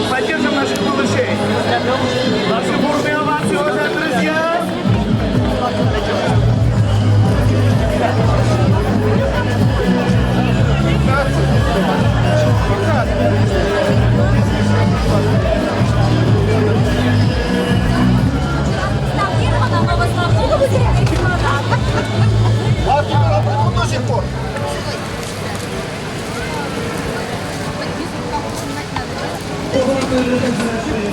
Поддержим наших малышей. Ваши бурные овации, уважаемые друзья. До сих пор.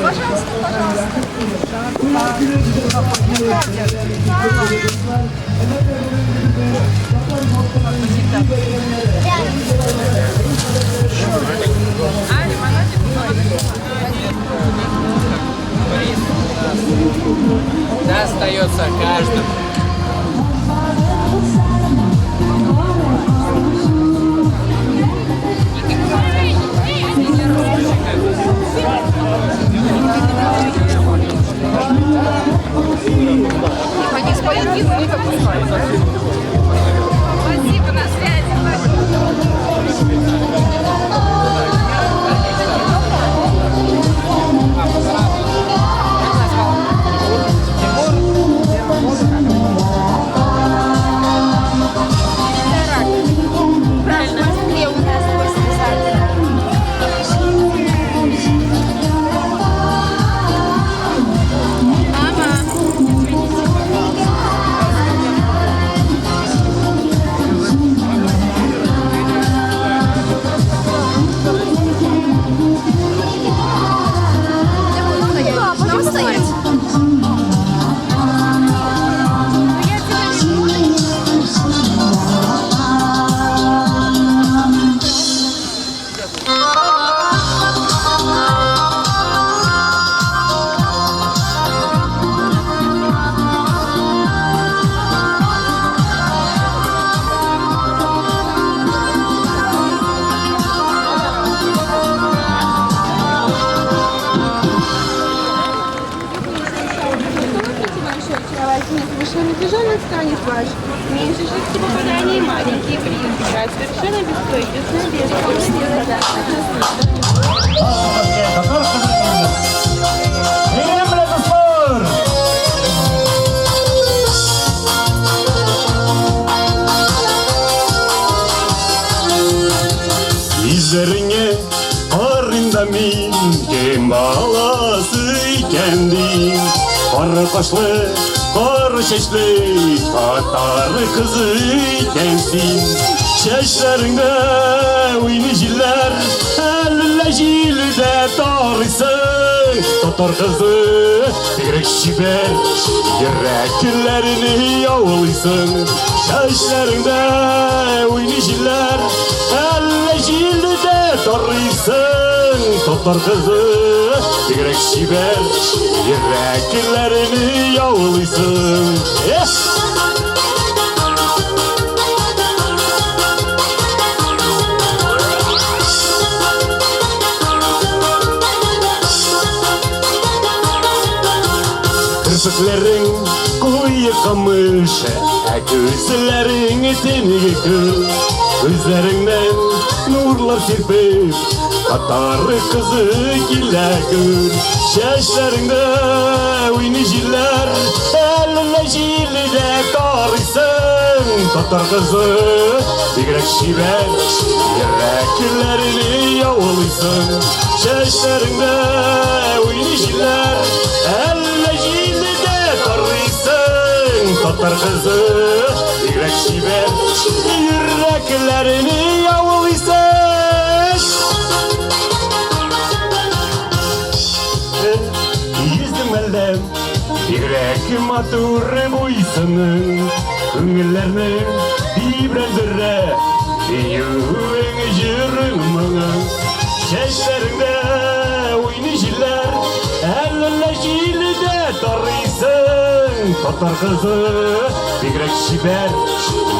Пожалуйста, пожалуйста. Достается каждому. Они споют гимн, не допускают. Спасибо, на связи. Правильно, в Москве у нас спасатель. Совершенно тяжелый станет ваш. Меньше 6 попаданий, маленький прием. Совершенно беспроигрышная, без İzlerine arında min kim balası kendin. Kara kaşlı, kara çeşli, Tatarlı kızı kensin. Çeşlerinde oynayıcılar, elle jilde tarısı. Tatar kızı, tigrek şiber, yüreklerini yavulsun. Çeşlerinde oynayıcılar, elle jilde tarısı. Tatar kızı, tigrek şiber, yüreklerini yavulsun. Kırpıkların koyu kamış, gözlerin tenigi kıl. Gözlerinden nurlar sirpip, Tatarlı kızı gülagül. Şeşlerinde oynayıcılar, elle jilde tarıysın. Tatar kızı tigrek şiber, yüreklerini yavulsun. Şeşlerinde oynayıcılar, elle jilde tarıysın. Tatar kızı tigrek şiber, yüreklerini yavulsun. Yüzdüm elden tigrek matur boysanın. Көңіллерні бейбірендірі, Еуің жүрің мұңын. Шәштеріңді ойны жиллер, Әлілі жилліде тарыйсың. Татар қызы бигрәк шибәр,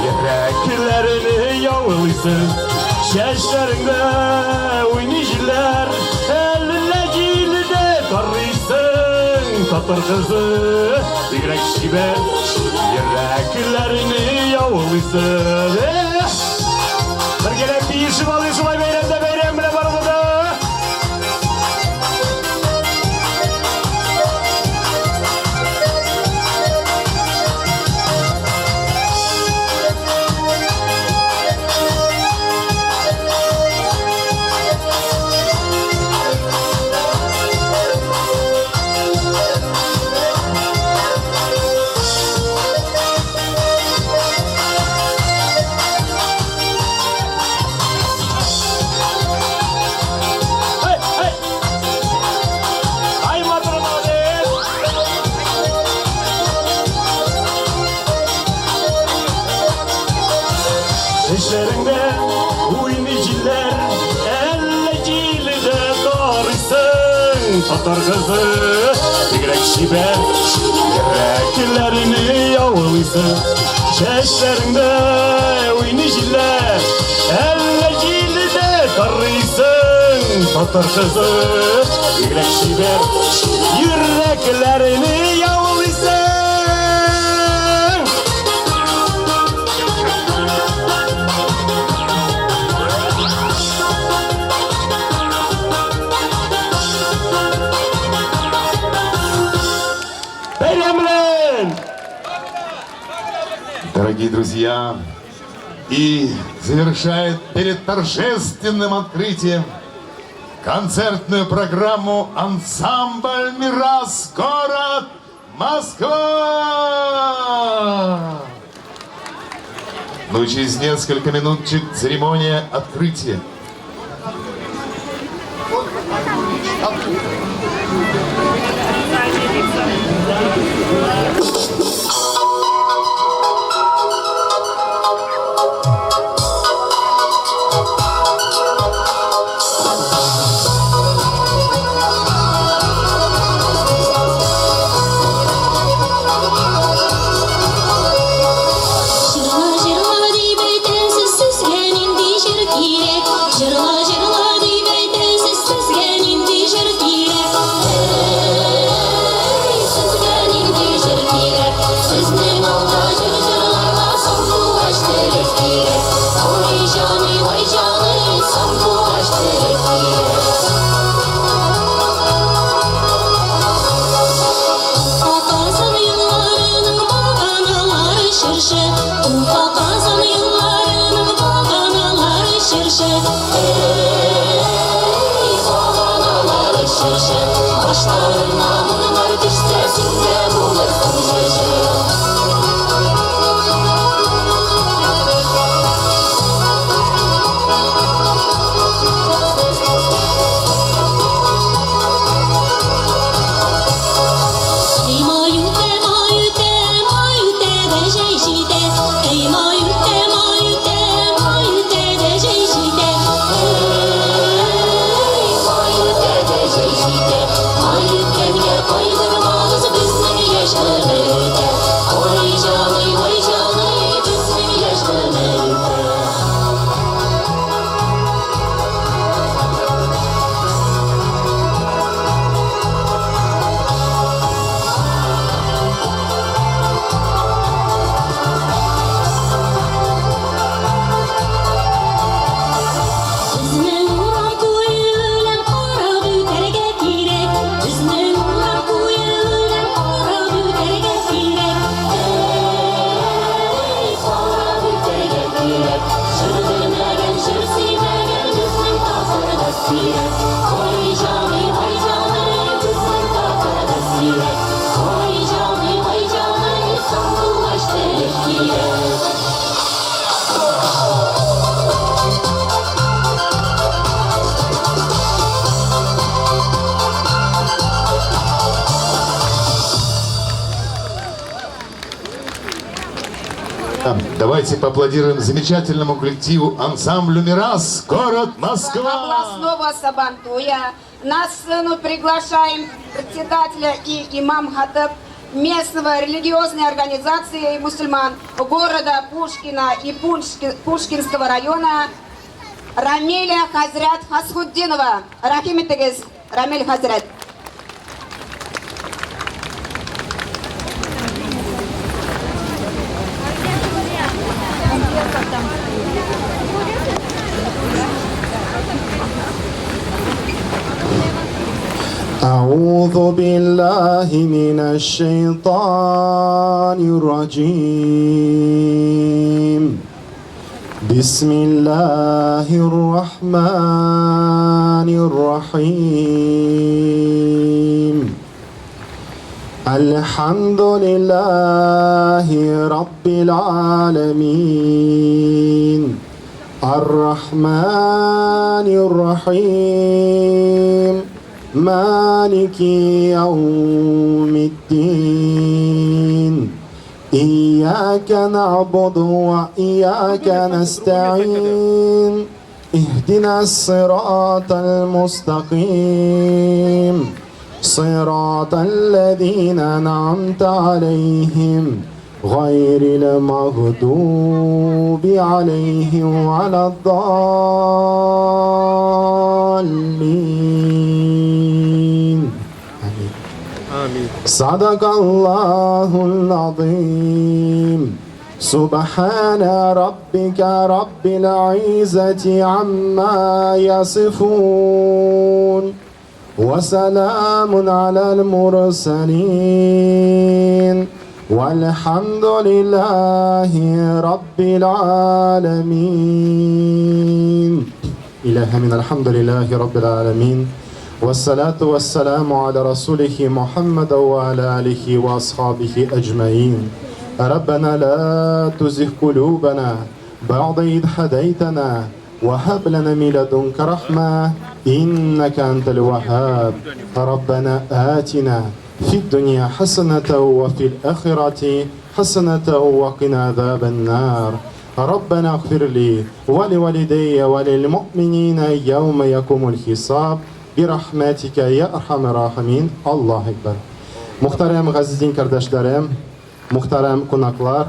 Ерәкілеріні яулыйсың. Шәштеріңді ойны жиллер, Әлілі жилліде тарыйсың. Tatar kızı bigrak şiber, yüreklerini yavulysın. Bir gelip bir şımalı şımay beyremde beyrem bile var burada. tutar kızı Tigrek şiber yüreklerini yavruysın Çeşlerinde oynayıcılar Ellerini de tarıysın tutar kızı Tigrek şiber yüreklerini yavruysın Дорогие друзья, и завершает перед торжественным открытием концертную программу ансамбль «Мирас», город Москва. Ну, через несколько минуточек церемония открытия. Давайте поаплодируем замечательному коллективу ансамблю «Мирас», город Москва. Областного Сабантуя. На сцену приглашаем председателя и имам хатаб местного религиозной организации мусульман города Пушкина и Пушкинского района Рамиля Хазрат Хасхуддинова. Рахимитегез, Рамиль Хазрат. أعوذ بالله من الشيطان الرجيم بسم الله الرحمن الرحيم الحمد لله رب العالمين الرحمن الرحيم مالك يوم الدين إياك نعبد وإياك نستعين اهدنا الصراط المستقيم صراط الذين أنعمت عليهم غير المغضوب عليهم ولا الضالين آمين. صدق الله العظيم. سبحان ربك رب العزة عما يصفون وسلام على المرسلين والحمد لله رب العالمين. إله من الحمد لله رب العالمين والصلاة والسلام على رسوله محمد وعلى آله وأصحابه أجمعين. ربنا لا تزغ قلوبنا بعد إذ هديتنا وهب لنا من لدنك رحمة إنك أنت الوهاب. ربنا آتنا في الدنيا حسنة وفي الآخرة حسنة وقنا عذاب النار. ربنا اغفر لي ولوالدي وللمؤمنين يوم يقوم الحساب برحمتك يا أرحم الراحمين. الله أكبر. Muhterem Газиздин kardeşlerim, muhterem konaklar,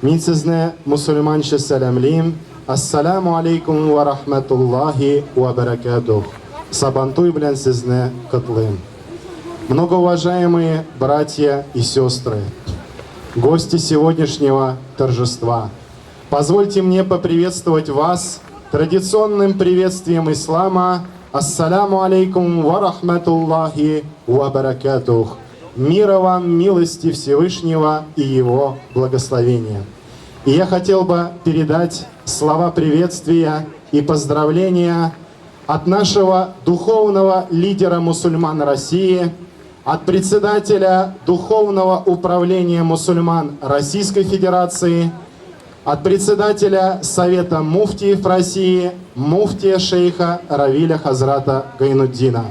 мен сізні мұсылманша сәлемлеймін. Ассаламу алейкум ва рахматуллахи ва баракатух. Сабантуй білен сізні құтлайым. Многоуважаемые братья и сестры, гости сегодняшнего торжества, позвольте мне поприветствовать вас традиционным приветствием ислама. Ассаламу алейкум ва рахматуллахи ва баракатух. Мира вам, милости Всевышнего и Его благословения. И я хотел бы передать слова приветствия и поздравления от нашего духовного лидера мусульман России, от председателя Духовного управления мусульман Российской Федерации, от председателя Совета муфтиев России, муфтия шейха Равиля Хазрата Гайнуддина,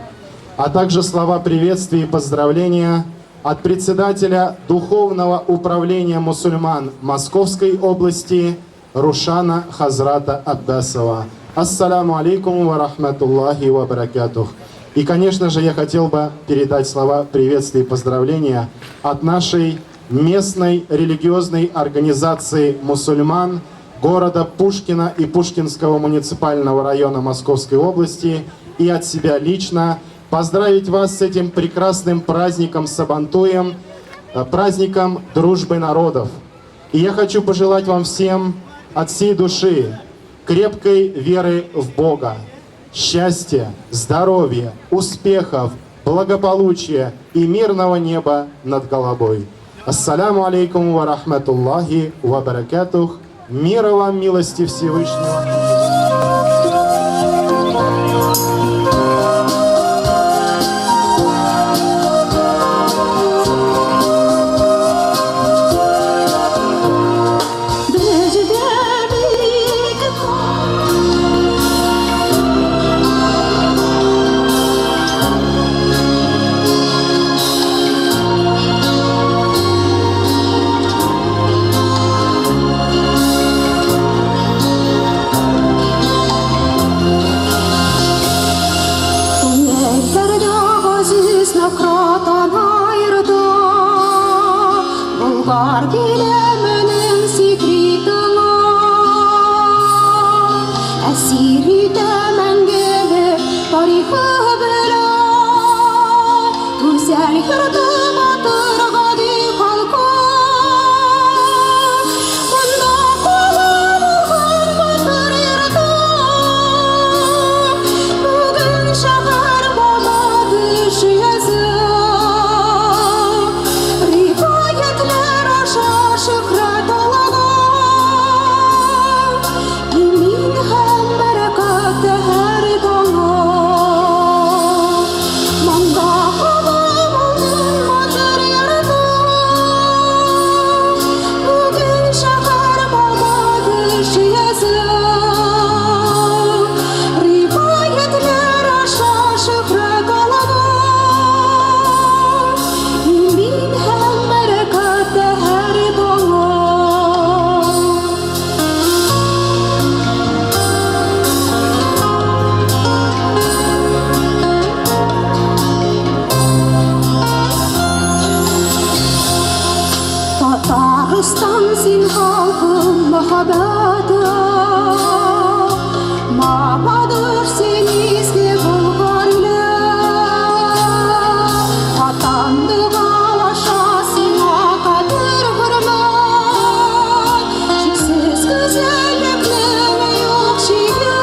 а также слова приветствия и поздравления от председателя Духовного управления мусульман Московской области Рушана Хазрата Аббасова. Ассаламу алейкум ва рахматуллахи ва баракатух. И, конечно же, я хотел бы передать слова приветствия и поздравления от нашей местной религиозной организации мусульман города Пушкина и Пушкинского муниципального района Московской области и от себя лично поздравить вас с этим прекрасным праздником Сабантуем, праздником дружбы народов. И я хочу пожелать вам всем от всей души крепкой веры в Бога, счастья, здоровья, успехов, благополучия и мирного неба над головой. Ассаламу алейкум ва рахматуллахи ва баракатух. Мира вам, милости Всевышнего. махаббата, мамадыр сен есте болғанда, атандық алашасың ақадыр құрман, шексіз güzellikнің yok шегі,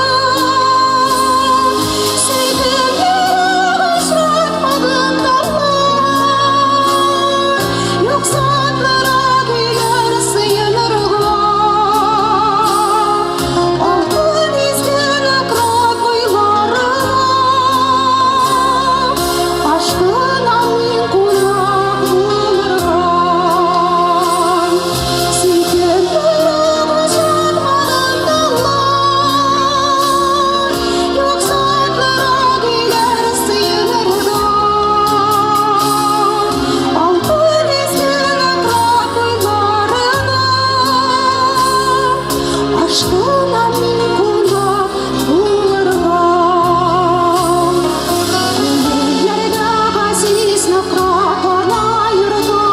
сүйдім ерігі сұратмадым талай, yok сатлара келер сыйынырға, алтын езгілік рат бойларына, aşkına min konak bulurgan, sükun buluğu çatmadım dallar, yok saatlara gelir sıyınırgan, altın ezgilік rат boylarına, aşkına min konak bulurgan. Yerdə ғазиз нақратарна йырда,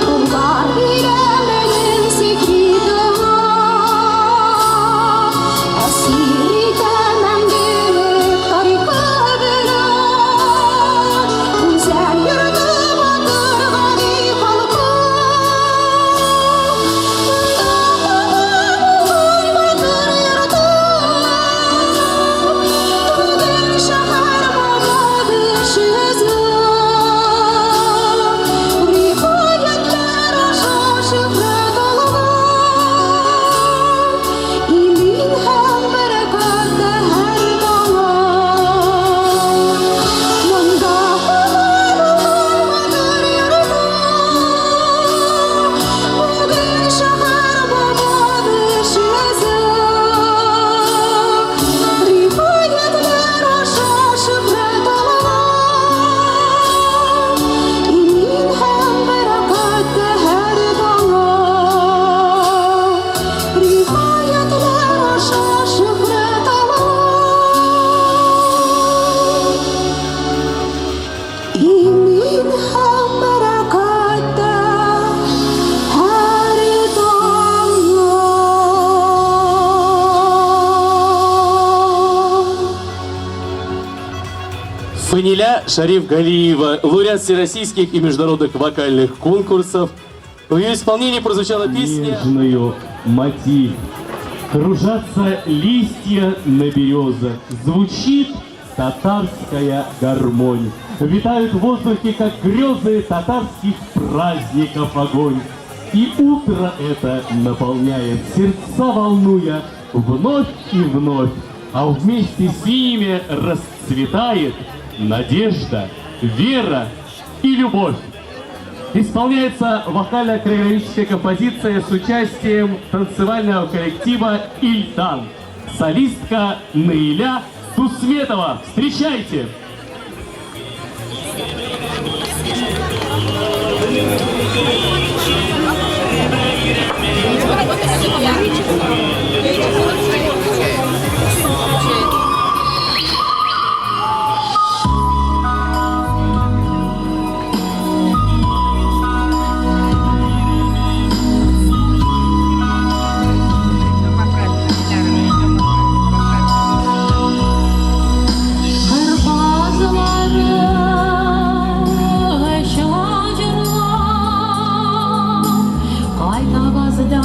Бұлғар биременің секретіға, Әсір етен мәңгілік тарихы білін, Güzel yurды батырған ей халқы, Батыр йырды, Бүгін шаһар болады жүзі, Рихаятлар аша шөһрәт алған, Илин һәм бәрәкәтті һәр дала. Монда Батыр йырды, Бүгін шаһар болады жүзі, Рихаятлар аша шөһрәт алған, Илин һәм бәрәкәтті һәр дала. Рихаятлар аша шөһрәт алған, Илин һәм бәрәкәтті һәр дала. Фаниля Шариф Галиева, лауреат всероссийских и международных вокальных конкурсов. В ее исполнении прозвучала песня Нежную мотив. Кружатся листья на березах. Звучит татарская гармонь. Витают в воздухе, как грезы татарских праздников огонь. И утро это наполняет сердца, волнуя вновь и вновь. А вместе с ними расцветает надежда, вера и любовь. Исполняется вокально-хореографическая композиция с участием танцевального коллектива «Ильдан». Солистка Наиля Тусметова. Встречайте! Кайнагазда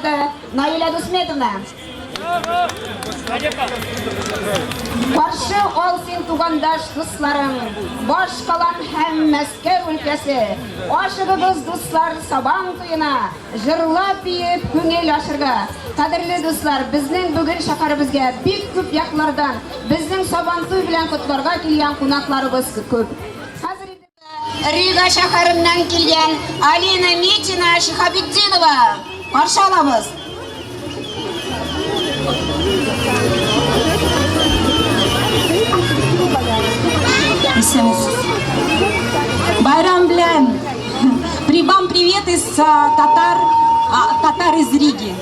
барды Наиля Дусметовна. Баршы ол сен туғандаш дусларым, баш қалан һәм Мәскәү өлкәсе. Ашығығыз дуслар сабан туена, жырлап биеп күңел ашырга. Қадірлі дуслар, біздің бүгін шақарыбызға бик күп яқлардан, біздің сабан туй белән құтларға келген қунақларыбыз көп. Рига шәһәреннән килгән Алина Митина Шихабетдинова. Каршы алабыз. Байрам белән. Вам привет из татар из Риги.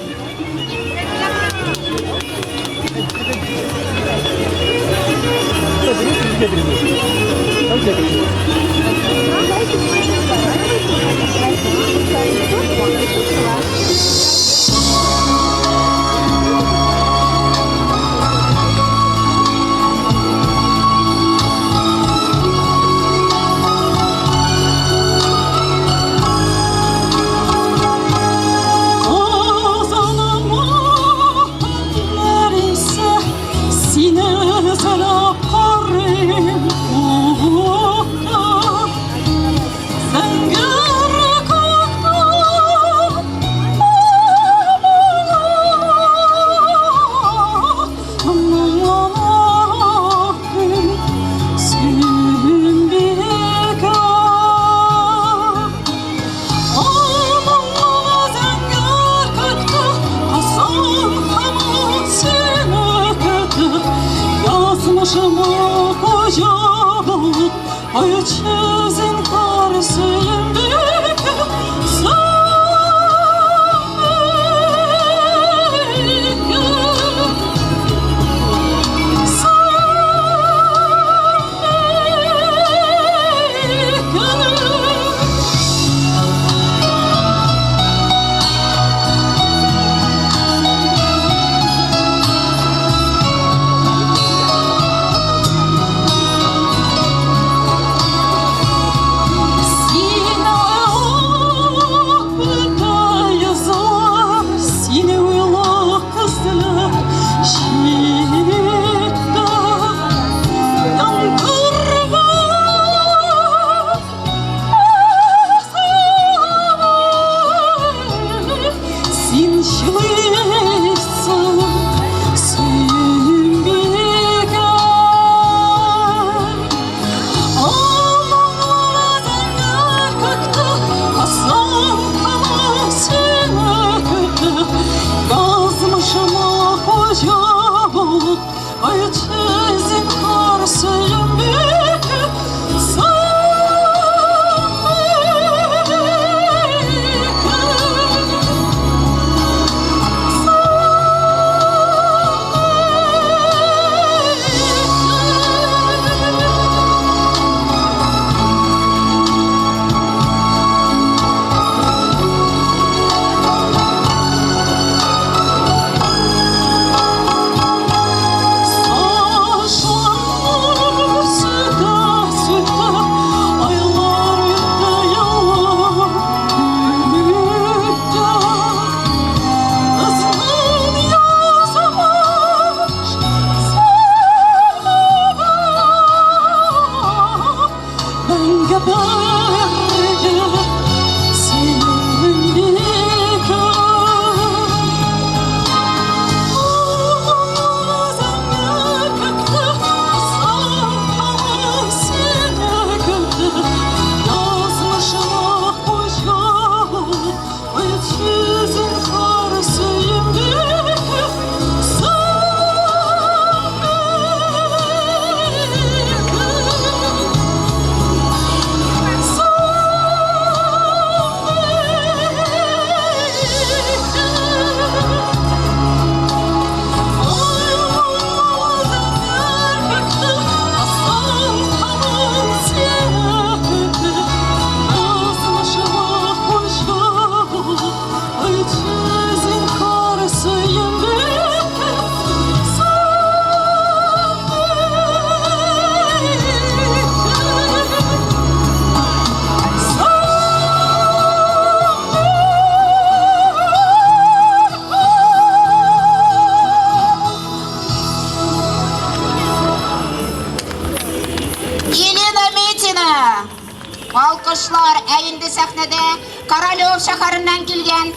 Alkışlar eğindi sahnede Karalov şehrinden gelgen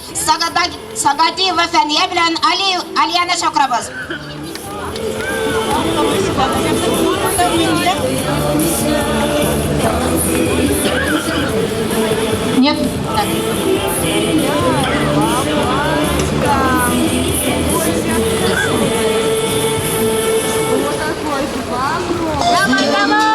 Sagati ve Feniye bilen Aliyana çakırabız. Нет. Давай, давай!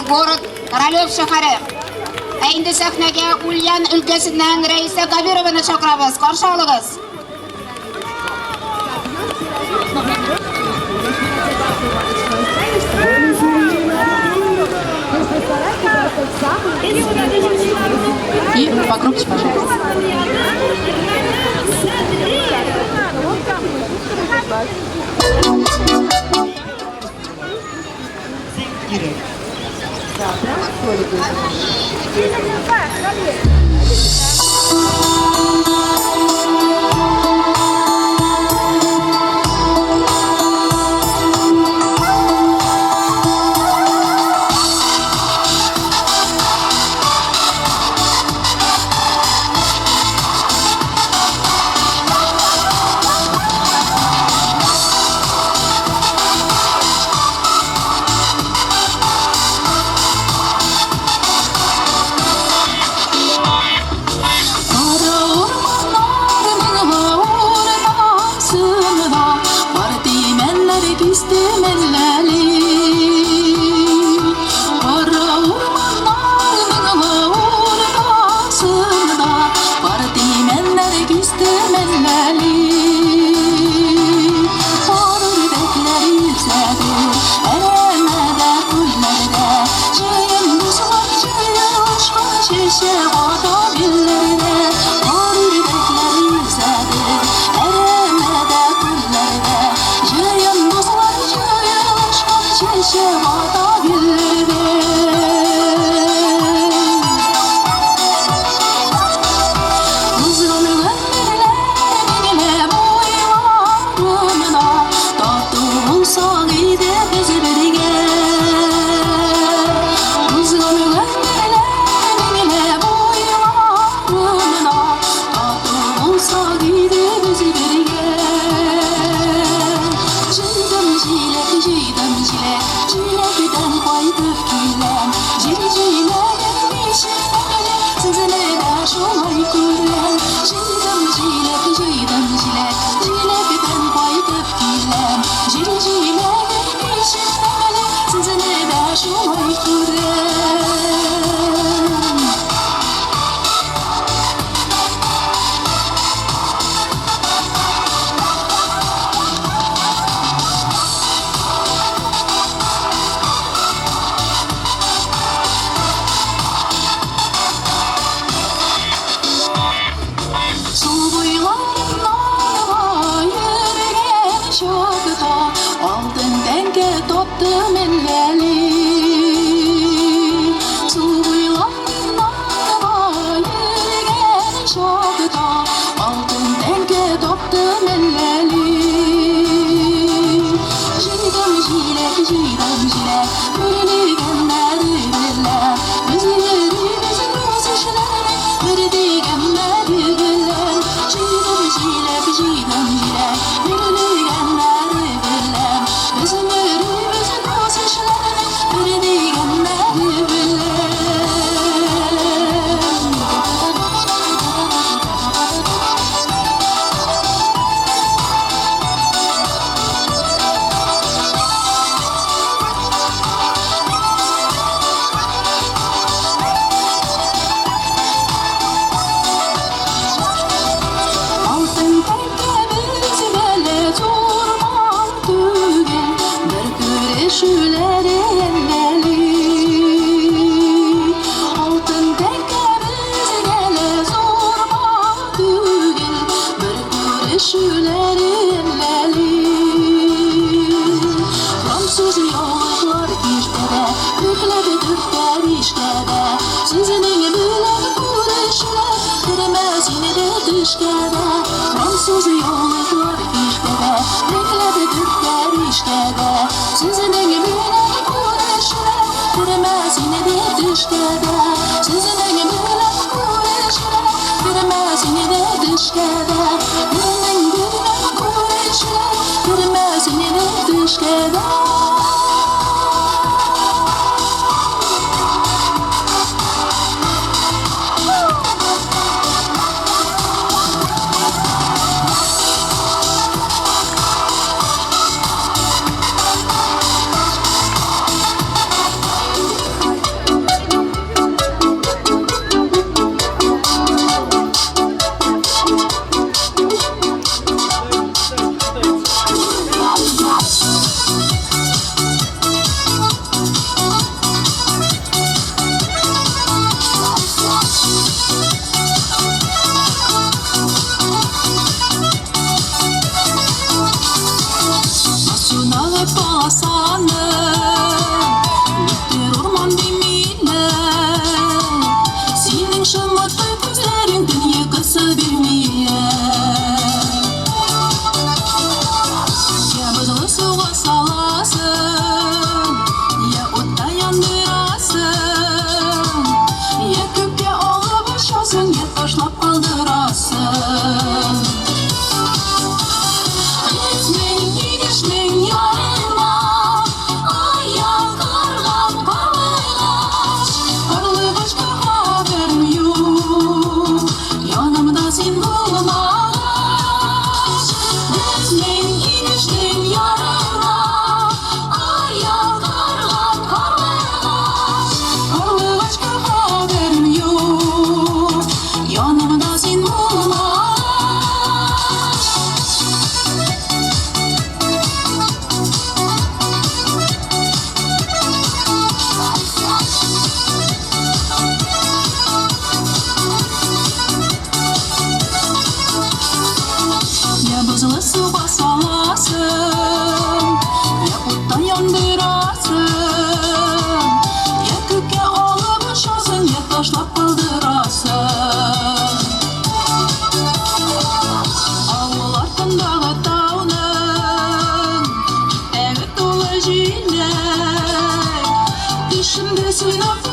Город Королев шәһәре. Әйнде сәхнәгә Ульян өлкәсеннән Рәйсә Кабированы чакырабыз. Каршы алыгыз. И покрупче, пожалуйста. çeşe vada güllerine Arır bekler yüzedi eremede kullerine Jüyen dostlar jüyen aşkım çeşe vada güllerine Kızgın gönderler boylarına Tatlı olsa gide biz birge Kızgın gönderler boylarına Tatlı olsa gide biz birge Jildim jilek jildim jilek Jilekten koydup gülem Jil jilek etmişim Sizine de şolay kurem Jildim jilek jildim jilek Jilekten koydup gülem Jil jilek etmişim Sizine de şolay kurem Su boylarına yürüyen şokta Altın denge toptum elleri Su boylarına yürüyen şokta Altın denge toptum elleri Jildim jilek jildim jilek Yürüyenleri birler Bizleri bizim rüzüşleri Yürüyenleri birler Jildim jilek jildim jilek Yürüyenleri birler Bizleri bizim rüzüşleri Yürüyenleri birler Altın tekemiz böyle turban tügen Bir güreşüleri elleli Altın tekemiz böyle turban tügen Bir güreşüleri elleli Fransız yollar işkede Yükledi Türkler işkede Sizinin bilen güreşler Giremez yine de dışkede Fransız yollar işkede Yükledi Türkler işkede Sizinin bilen güreşler Giremez yine de dışkede Sizinin bilen güreşler Giremez yine de dışkede Sizinin bilen güreşler Giremez yine de dışkede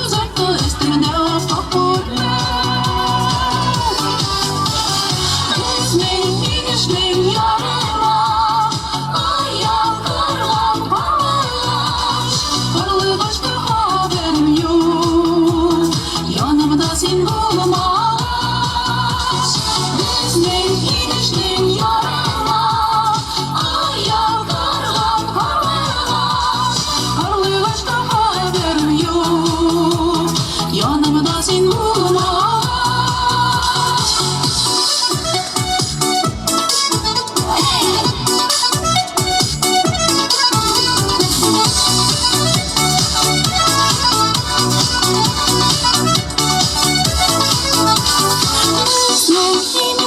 uzakta istemede kapıda. Gitmeyin gidişmeyin yarıma, ayağa kırılan parlaş. Karlı başka haberim yok, yanımda sen bulunmaz. Gitmeyin gidişmeyin yarıma, ayağa kırılan parlaş. Karlı başka haberim yok, yanımda sen bulunmaz.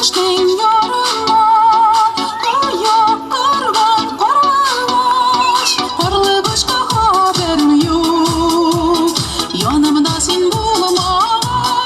Gitmeyin yarıma, ayağa kırılan parlaş. Karlı başka haberim yok, yanımda sen bulunmaz.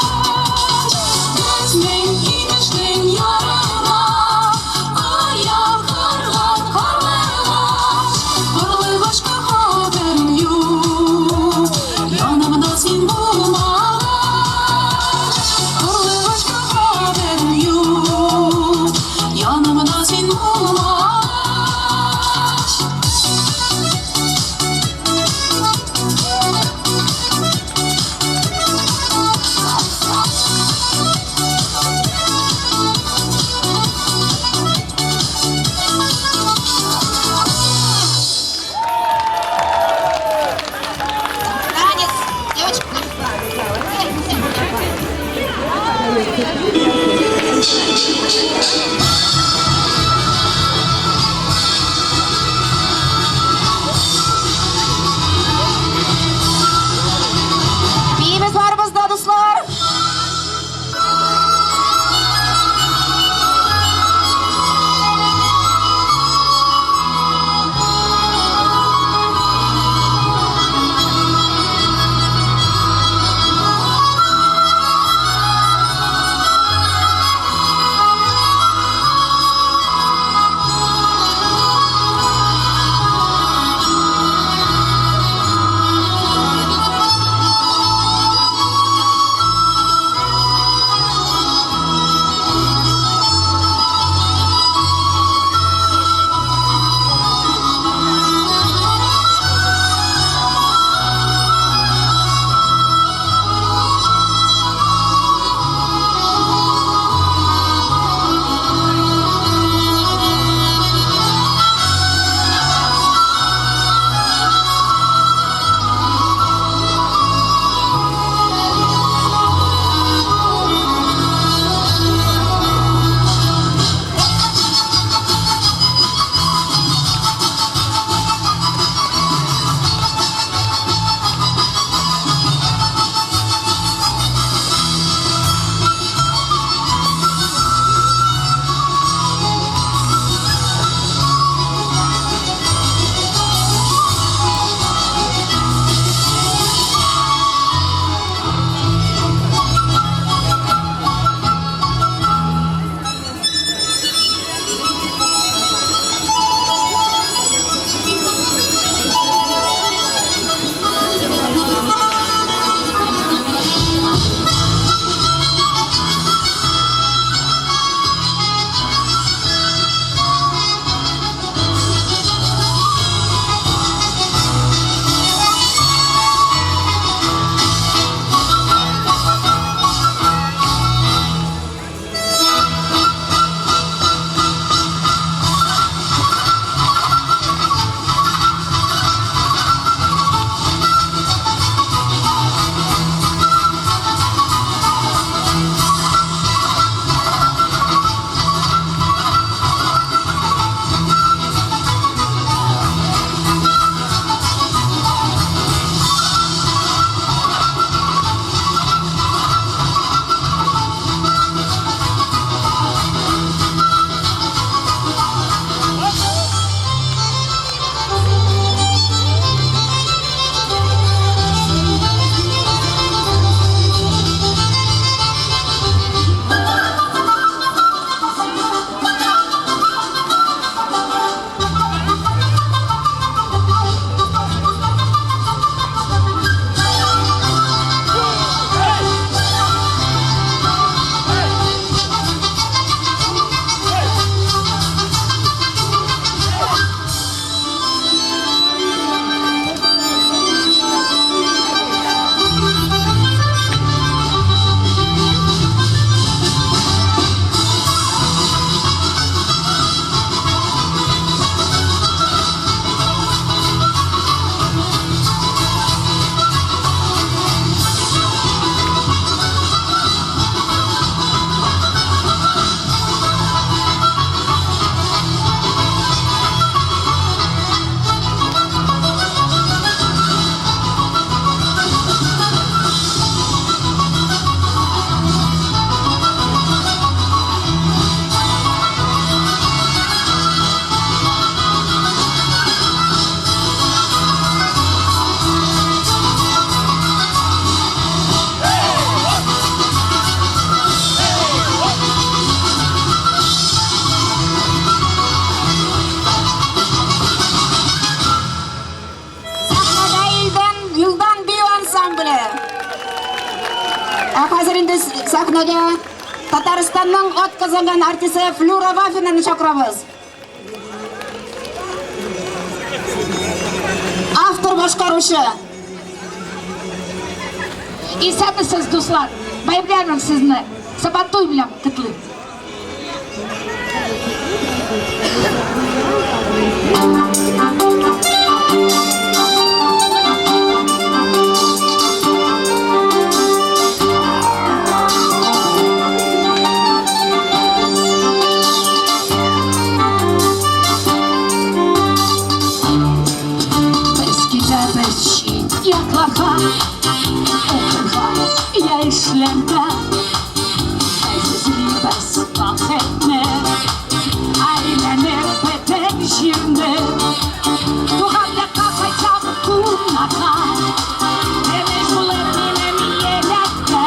Қазір енді сахнаға Татарстанның отқызылған артисі Флюра Вафинаны шақырамыз. Автор башқарушы. И сәтісіз, достар, байыплармын сізні, сабаттой білем күтлі. Я işlemde Ezilmez vakitne Ailenir petek şimdi Tuğamda kafayacak kumlaka Demiş bularım yelekte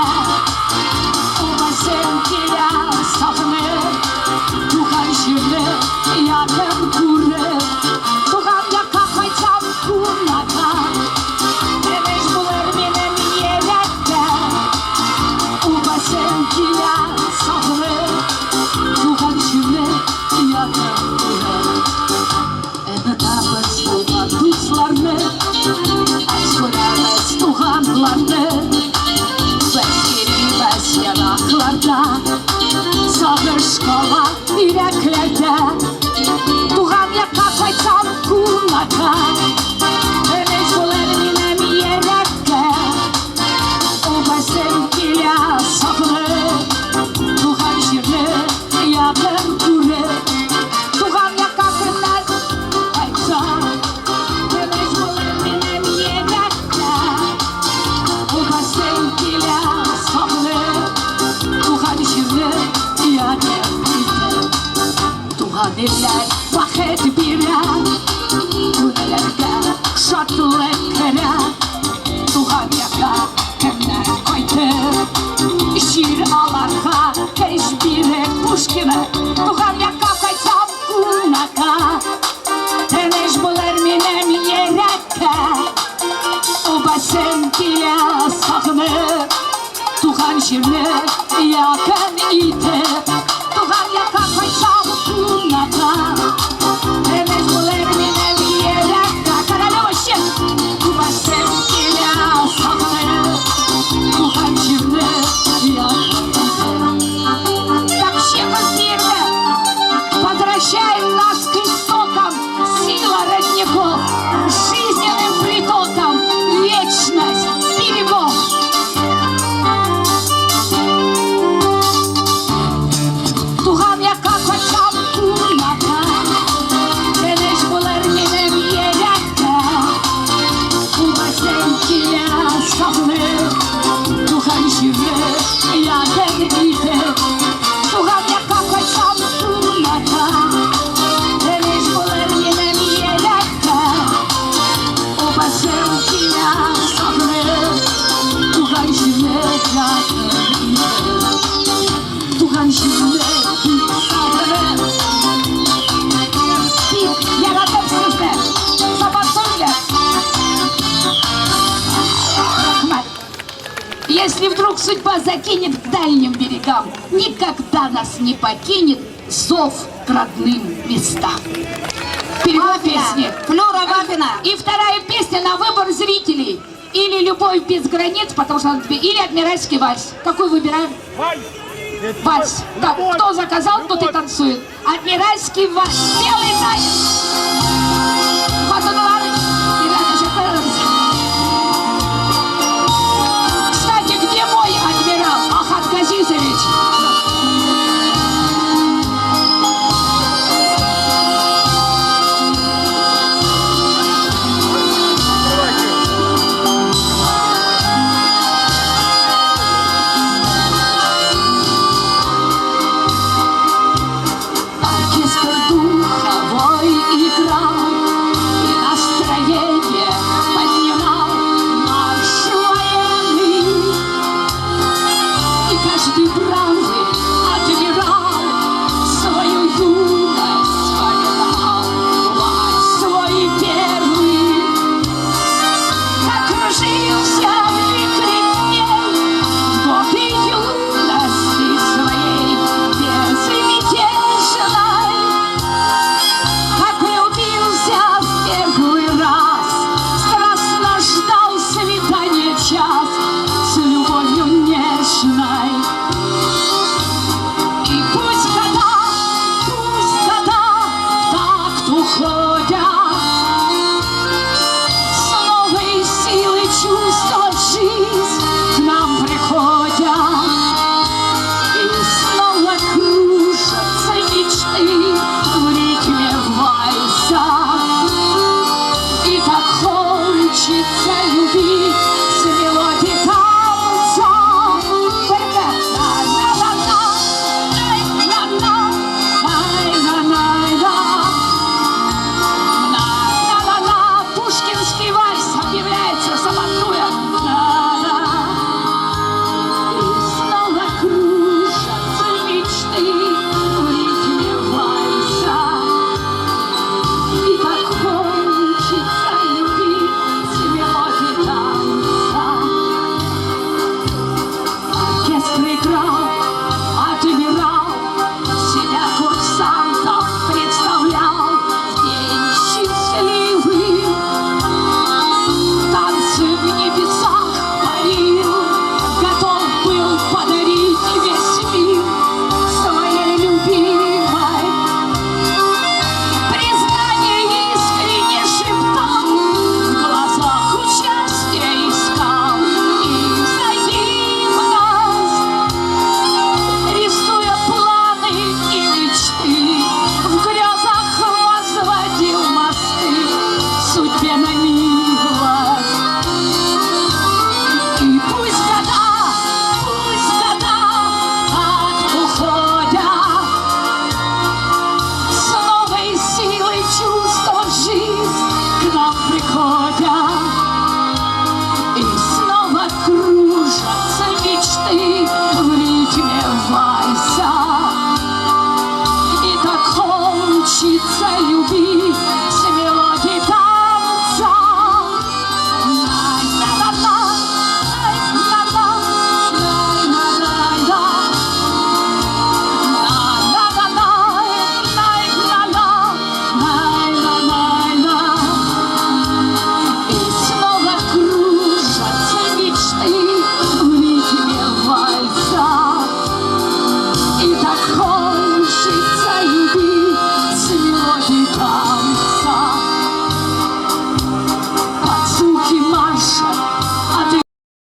Umasın ki ya safını Tuğam şimdi yakın kuru Tuğamda kafayacak kumlaka Sağır şkola yüreklerde Tuğam yaka koysam kulaka Mecbularım inem yerekte O basın kilya sağır Tuğam şirli yakın kuru Tuğam yaka kırlar koysam Mecbularım inem yerekte O basın kilya sağır Tuğan şirli Tuğan eller vakit birer Kunelerge şartlık kere Tuğan yaka hemler koydu Şiir alarka keşbire Puşkine Tuğan yaka koysam kunaka Teneş bular minem yereke O basın kile sağını Tuğan şirli yakın ite Tuğan yaka koysam kunaka Demez bularım inem yereka Karalova şir Tuğan sevgili sağları Tuğan şirli yakın ite Так всем мирно Возвращаем нас к истокам Сила родников Жизненным притокам Вечность берегов Tuğam yaka koysam kunaka Deneş bularım inem yerekte Umasın kile sağını Tuğan şirli yakın ite Tuğam yaka koysam kunaka Deneş bularım inem yerekte Umasın kile sağını Tuğan şirli yakın ite Tuğan şirli Yaratıp sizler, sabahsızlar. Если вдруг судьба закинет к дальним берегам, никогда нас не покинет зов к родным местам. Перевод песни. Флюра Вафина. И вторая песня на выбор зрителей. Или «Любовь без границ», потому что или «Адмиральский вальс». Какой выбираем? Вальс. Так, кто заказал, тот и танцует. Адмиральский вальс. Белый танец. Кстати, где мой адмирал Ахат Газизович? Оркестр духовой играл, и настроение поднимал марш военный. И каждый